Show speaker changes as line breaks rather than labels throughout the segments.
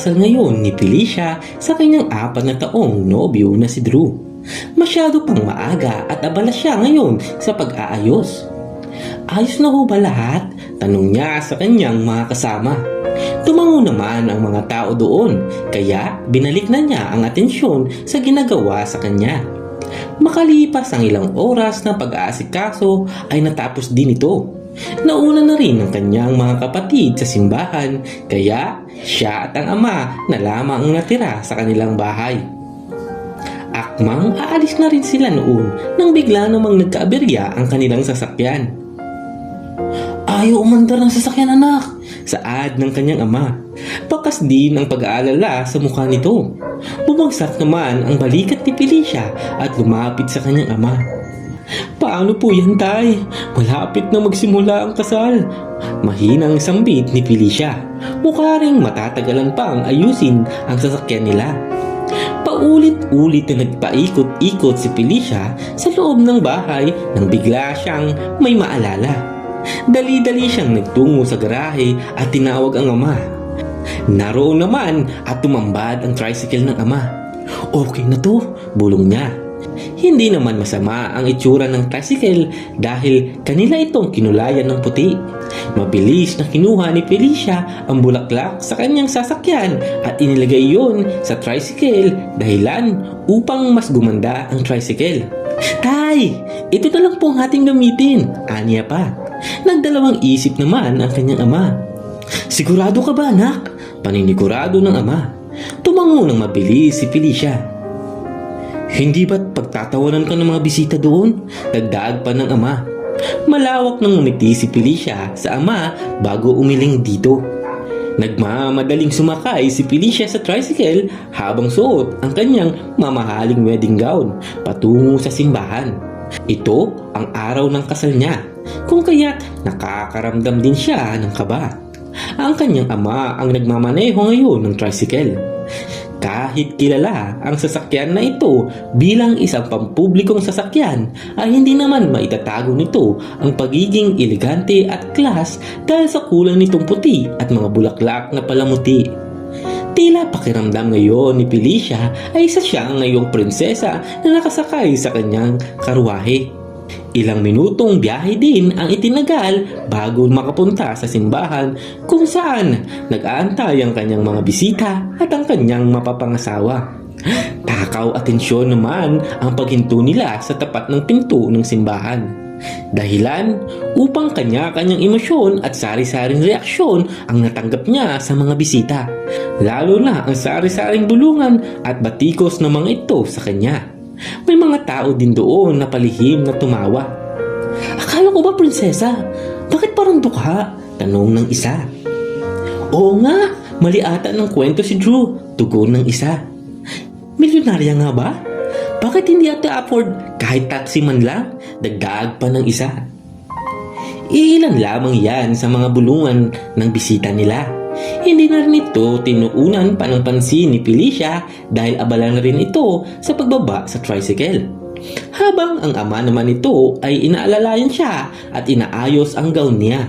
ikakasal ngayon ni Felicia sa kanyang 4 na taong nobyo na si Drew. Masyado pang maaga at abala siya ngayon sa pag-aayos. Ayos na ho ba lahat? Tanong niya sa kanyang mga kasama. Tumango naman ang mga tao doon, kaya binalik na niya ang atensyon sa ginagawa sa kanya. Makalipas ang ilang oras na pag-aasikaso ay natapos din ito. Nauna na rin ang kanyang mga kapatid sa simbahan, kaya siya at ang ama na lamang ang natira sa kanilang bahay. Akmang aalis na rin sila noon nang bigla namang nagkaaberya ang kanilang sasakyan. Ayaw umandar ng sasakyan, anak, saad ng kanyang ama. Bakas din ang pag-aalala sa mukha nito. Bumagsak naman ang balikat ni Felicia at lumapit sa kanyang ama. Paano po yan, tay? Malapit na magsimula ang kasal. Mahinang sambit ni Felicia. Mukha ring matatagalan pang ayusin ang sasakyan nila. Paulit-ulit na nagpaikot-ikot si Felicia sa loob ng bahay nang bigla siyang may maalala. Dali-dali siyang nagtungo sa garahe at tinawag ang ama. Naroon naman at tumambad ang tricycle ng ama. Okay na to, bulong niya. Hindi naman masama ang itsura ng tricycle dahil kanila itong kinulayan ng puti. Mabilis na kinuha ni Felicia ang bulaklak sa kanyang sasakyan at inilagay iyon sa tricycle dahilan upang mas gumanda ang tricycle. Tay, ito na lang po ang ating gamitin, aniya pa. Nagdalawang isip naman ang kanyang ama. Sigurado ka ba, anak? Paninigurado ng ama. Tumango ng mabilis si Felicia. Hindi ba't pagtatawanan ka ng mga bisita doon? Dagdag pa ng ama. Malawak nang umiti si Felicia sa ama bago umiling dito. Nagmamadaling sumakay si Felicia sa tricycle habang suot ang kanyang mamahaling wedding gown patungo sa simbahan. Ito ang araw ng kasal niya, kung kaya't nakakaramdam din siya ng kaba. Ang kanyang ama ang nagmamaneho ngayon ng tricycle. Kahit kilala ang sasakyan na ito bilang isang pampublikong sasakyan, ay hindi naman maitatago nito ang pagiging elegante at class dahil sa kulang nitong puti at mga bulaklak na palamuti. Tila pakiramdam ngayon ni Felicia ay isa siyang ngayong prinsesa na nakasakay sa kanyang karuwahe. Ilang minutong biyahe din ang itinagal bago makapunta sa simbahan kung saan nag-aantay ang kanyang mga bisita at ang kanyang mapapangasawa. Takaw atensyon naman ang paghinto nila sa tapat ng pinto ng simbahan. Dahilan upang kanya-kanyang emosyon at sari-saring reaksyon ang natanggap niya sa mga bisita. Lalo na ang sari-saring bulungan at batikos ng mga ito sa kanya. May mga tao din doon na palihim na tumawa. Akala ko ba prinsesa? Bakit parang dukha? Tanong ng isa. Oo nga, mali ata ng kwento si Drew. Tugon ng isa. Milyonarya nga ba? Bakit hindi ata afford kahit taxi man lang? Dagdag pa ng isa. Iilan lamang yan sa mga bulungan ng bisita nila. Hindi na rin ito tinuunan pa ng pansin ni Felicia dahil abala na rin ito sa pagbaba sa tricycle. Habang ang ama naman nito ay inaalalayan siya at inaayos ang gown niya.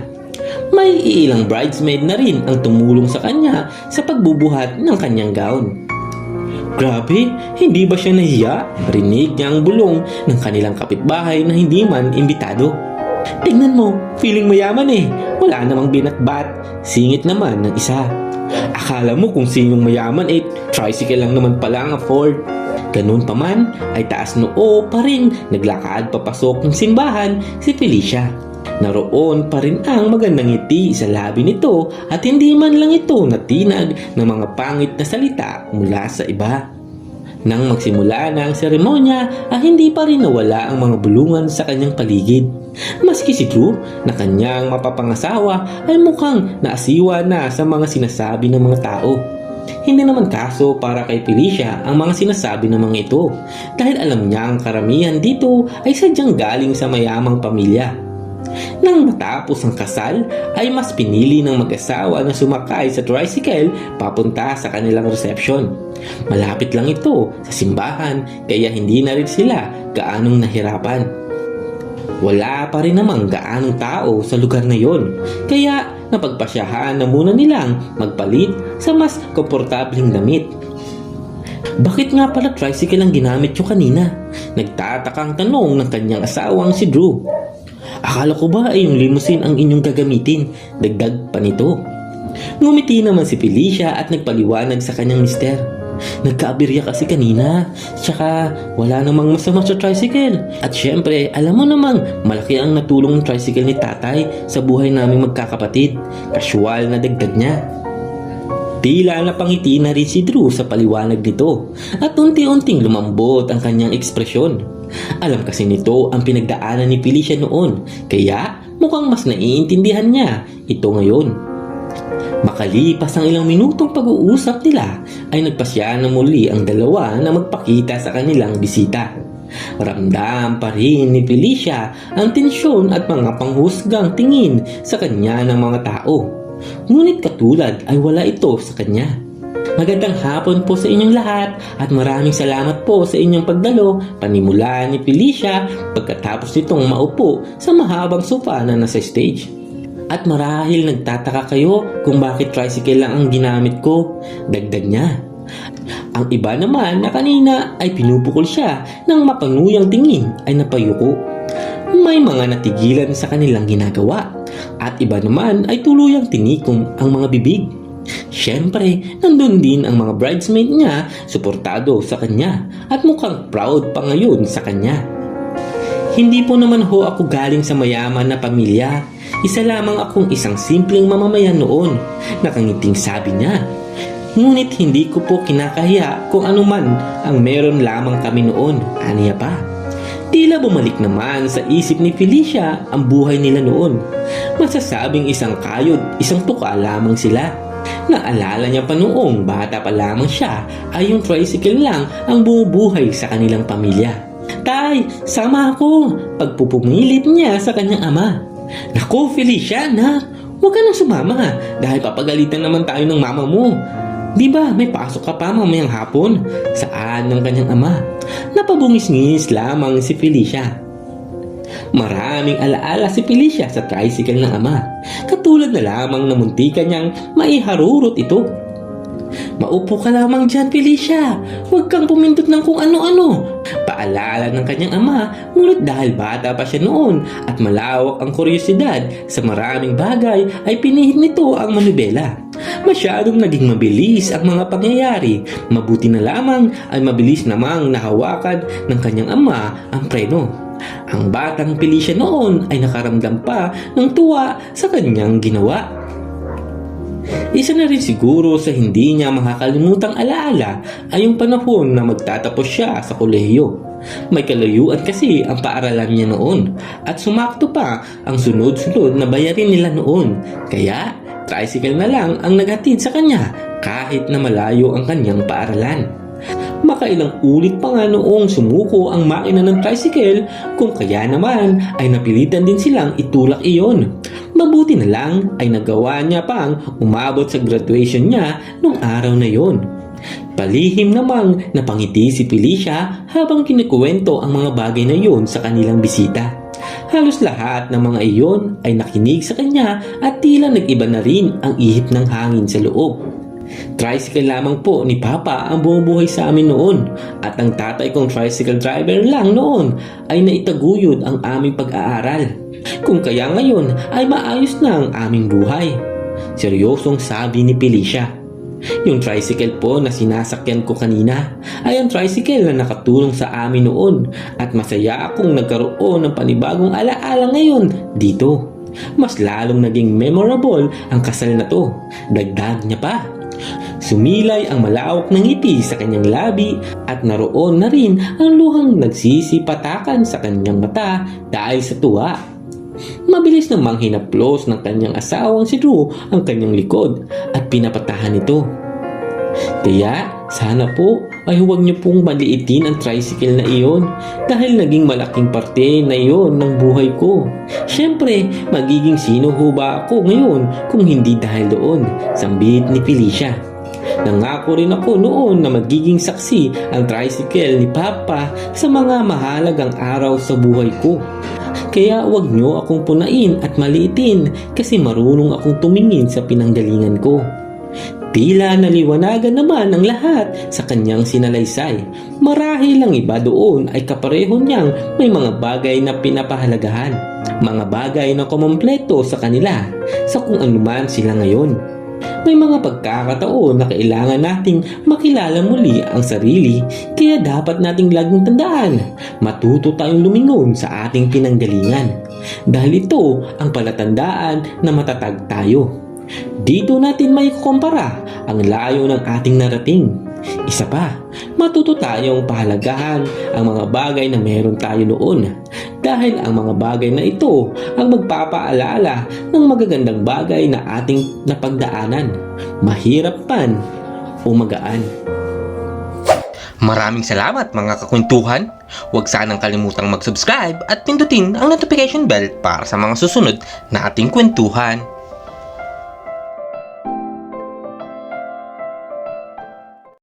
May ilang bridesmaid na rin ang tumulong sa kanya sa pagbubuhat ng kanyang gown. Grabe, hindi ba siya nahiya? Rinig niya ang bulong ng kanilang kapitbahay na hindi man imbitado. Tingnan mo, feeling mayaman eh. Wala namang binatbat. Singit naman ng isa. Akala mo kung sinong mayaman eh, tricycle lang naman pala ang afford. Ganun pa man, ay taas noo pa rin naglakad papasok ng simbahan si Felicia. Naroon pa rin ang magandang ngiti sa labi nito at hindi man lang ito natinag ng mga pangit na salita mula sa iba. Nang magsimula na ang seremonya ay hindi pa rin nawala ang mga bulungan sa kanyang paligid. Maski si Drew na kanyang mapapangasawa ay mukhang naasiwa na sa mga sinasabi ng mga tao. Hindi naman kaso para kay Felicia ang mga sinasabi ng mga ito dahil alam niya ang karamihan dito ay sadyang galing sa mayamang pamilya. Nang matapos ang kasal ay mas pinili ng mag-asawa na sumakay sa tricycle papunta sa kanilang reception. Malapit lang ito sa simbahan kaya hindi na rin sila gaanong nahirapan. Wala pa rin namang gaanong tao sa lugar na yon kaya napagpasyahan na muna nilang magpalit sa mas komportableng damit. Bakit nga pala tricycle ang ginamit nyo kanina? Nagtatakang tanong ng kanyang asawang si Drew. Akala ko ba ay yung limousine ang inyong gagamitin? Dagdag pa nito. Ngumiti naman si Felicia at nagpaliwanag sa kanyang mister. Nagkaaberya kasi kanina, tsaka wala namang masama sa tricycle. At syempre, alam mo namang malaki ang natulong ng tricycle ni tatay sa buhay naming magkakapatid. Casual na dagdag niya. Tila napangiti na rin si Drew sa paliwanag nito at unti-unting lumambot ang kanyang ekspresyon. Alam kasi nito ang pinagdaanan ni Felicia noon, kaya mukhang mas naiintindihan niya ito ngayon. Makalipas ang ilang minutong pag-uusap nila ay nagpasya na muli ang dalawa na magpakita sa kanilang bisita. Ramdam pa rin ni Felicia ang tensyon at mga panghusgang tingin sa kanya ng mga tao. Ngunit katulad ay wala ito sa kanya. Magandang hapon po sa inyong lahat at maraming salamat po sa inyong pagdalo, panimula ni Felicia pagkatapos nitong maupo sa mahabang sofa na nasa stage. At marahil nagtataka kayo kung bakit tricycle lang ang ginamit ko, dagdag niya. Ang iba naman na kanina ay pinupukol siya ng mapanuyang tingin ay napayuko. May mga natigilan sa kanilang ginagawa at iba naman ay tuluyang tinikom ang mga bibig. Siyempre, nandun din ang mga bridesmaid niya, suportado sa kanya at mukhang proud pa ngayon sa kanya. Hindi po naman ho ako galing sa mayaman na pamilya. Isa lamang akong isang simpleng mamamayan noon, nakangiting sabi niya. Ngunit hindi ko po kinakahiya kung anuman ang meron lamang kami noon, aniya pa. Tila bumalik naman sa isip ni Felicia ang buhay nila noon. Masasabing isang kayod, isang tuka lamang sila. Naalala niya pa noong bata pa lamang siya ay yung tricycle lang ang bumubuhay sa kanilang pamilya. Tay, sama ako! Pagpupumilit niya sa kanyang ama. Naku, Felicia, anak, huwag ka nang sumama dahil papagalitan naman tayo ng mama mo. Di ba may pasok ka pa mamayang hapon? Saan ng kanyang ama? Napabungis-ngis lamang si Felicia. Maraming alaala si Felicia sa tricycle ng ama. Katulad na lamang na muntikan niyang maiharurot ito. Maupo ka lamang dyan, Felicia. Huwag kang pumindot ng kung ano-ano. Paalala ng kanyang ama, ngunit dahil bata pa siya noon at malawak ang kuryosidad sa maraming bagay ay pinihit nito ang manubela. Masyadong naging mabilis ang mga pangyayari. Mabuti na lamang ay mabilis namang nahawakan ng kanyang ama ang preno. Ang batang Felicia noon ay nakaramdam pa ng tuwa sa kanyang ginawa. Isa na rin siguro sa hindi niya makakalimutang alaala ay yung panahon na magtatapos siya sa kolehiyo. May kalayuan kasi ang paaralan niya noon at sumakto pa ang sunod-sunod na bayarin nila noon. Kaya tricycle na lang ang naghatid sa kanya kahit na malayo ang kanyang paaralan. Makailang ulit pa nga noong sumuko ang makina ng tricycle kung kaya naman ay napilitan din silang itulak iyon. Mabuti na lang ay nagawa niya pang umabot sa graduation niya nung araw na yon. Palihim namang napangiti si Felicia habang kinukwento ang mga bagay na yon sa kanilang bisita. Halos lahat ng mga iyon ay nakinig sa kanya at tila nag-iba na rin ang ihip ng hangin sa loob. Tricycle lamang po ni Papa ang bumubuhay sa amin noon at ang tatay kong tricycle driver lang noon ay naitaguyod ang aming pag-aaral. Kung kaya ngayon ay maayos na ang aming buhay. Seryosong sabi ni Felicia. Yung tricycle po na sinasakyan ko kanina ay ang tricycle na nakatulong sa amin noon at masaya akong nagkaroon ng panibagong alaala ngayon dito. Mas lalong naging memorable ang kasal na to. Dagdag niya pa. Sumilay ang malawak ng ngiti sa kanyang labi at naroon na rin ang luhang nagsisipatakan sa kanyang mata dahil sa tuwa. Mabilis namang hinaplos ng kanyang asawang si Drew ang kanyang likod at pinapatahan ito. Kaya sana po ay huwag niyo pong maliitin ang tricycle na iyon dahil naging malaking parte na iyon ng buhay ko. Siyempre, magiging sino ho ba ako ngayon kung hindi dahil doon, sambit ni Felicia. Nangako rin ako noon na magiging saksi ang tricycle ni Papa sa mga mahalagang araw sa buhay ko. Kaya wag nyo akong punain at maliitin kasi marunong akong tumingin sa pinanggalingan ko. Tila naliwanagan naman ang lahat sa kanyang sinalaysay. Marahil ang iba doon ay kapareho niyang may mga bagay na pinapahalagahan. Mga bagay na kumompleto sa kanila sa kung anuman sila ngayon. May mga pagkakataon na kailangan nating makilala muli ang sarili, kaya dapat nating laging tandaan, matuto tayong lumingon sa ating pinanggalingan. Dahil ito ang palatandaan na matatag tayo. Dito natin may kumpara ang layo ng ating narating. Isa pa, matuto tayong pahalagahan ang mga bagay na meron tayo noon. Dahil ang mga bagay na ito ang magpapaalala ng magagandang bagay na ating napagdaanan, mahirap man o magaan.
Maraming salamat mga kakwentuhan. Huwag sanang kalimutang mag-subscribe at pindutin ang notification bell para sa mga susunod na ating kwentuhan.